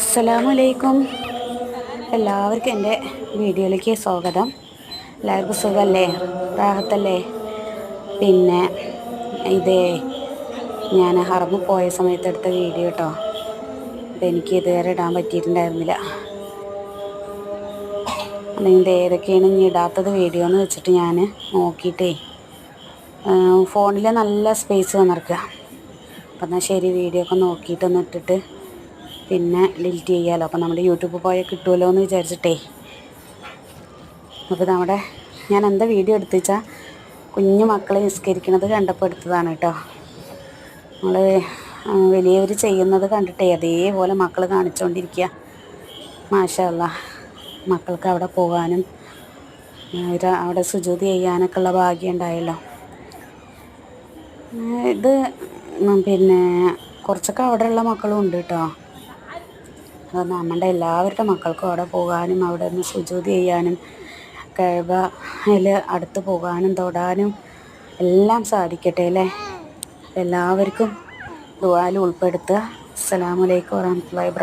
അസ്സലാമലൈക്കും. എല്ലാവർക്കും എൻ്റെ വീഡിയോയിലേക്ക് സ്വാഗതം. എല്ലാവർക്കും സുഖമല്ലേ, റാഹത്തല്ലേ? പിന്നെ ഇത് ഞാൻ ഹറമിൽ പോയ സമയത്ത് എടുത്ത വീഡിയോ കേട്ടോ. ഇതെനിക്ക് ഇതുവരെ ഇടാൻ പറ്റിയിട്ടുണ്ടായിരുന്നില്ല. അല്ലെങ്കിൽ ഏതൊക്കെയാണ് ഇനി ഇടാത്തത് വീഡിയോ എന്ന് വെച്ചിട്ട് ഞാൻ നോക്കിയിട്ടേ ഫോണിൽ നല്ല സ്പേസ് വന്നിരിക്കുക. അപ്പം എന്നാൽ ശരി, വീഡിയോ ഒക്കെ നോക്കിയിട്ടൊന്ന് ഇട്ടിട്ട് പിന്നെ ഡിലീറ്റ് ചെയ്യാമല്ലോ. അപ്പം നമ്മുടെ യൂട്യൂബ് പോയാൽ കിട്ടുമല്ലോ എന്ന് വിചാരിച്ചിട്ടേ. അപ്പോൾ ഞാൻ എന്താ വീഡിയോ എടുത്തുവെച്ചാൽ കുഞ്ഞു മക്കളെ നിസ്കരിക്കുന്നത് കണ്ടപ്പോൾ എടുത്തതാണ് കേട്ടോ. നമ്മൾ വലിയവർ ചെയ്യുന്നത് കണ്ടിട്ടേ അതേപോലെ മക്കൾ കാണിച്ചുകൊണ്ടിരിക്കുക. മാഷാ അല്ലാഹ്, മക്കൾക്ക് അവിടെ പോകാനും അവിടെ സുജൂദ് ചെയ്യാനൊക്കെ ഉള്ള ഭാഗ്യം ഉണ്ടായല്ലോ. ഇത് പിന്നെ കുറച്ചൊക്കെ അവിടെയുള്ള മക്കളും ഉണ്ട് കേട്ടോ. അത് നമ്മുടെ എല്ലാവരുടെ മക്കൾക്കും അവിടെ പോകാനും അവിടെ നിന്ന് സുജൂദ് ചെയ്യാനും കഅബയിൽ അടുത്ത് പോകാനും തൊടാനും എല്ലാം സാധിക്കട്ടെ അല്ലേ. എല്ലാവർക്കും ദുആയിൽ ഉൾപ്പെടുത്തുക. അസ്സലാമു അലൈക്കും വറഹ്മത്തുള്ളാഹി വബറകാതുഹു.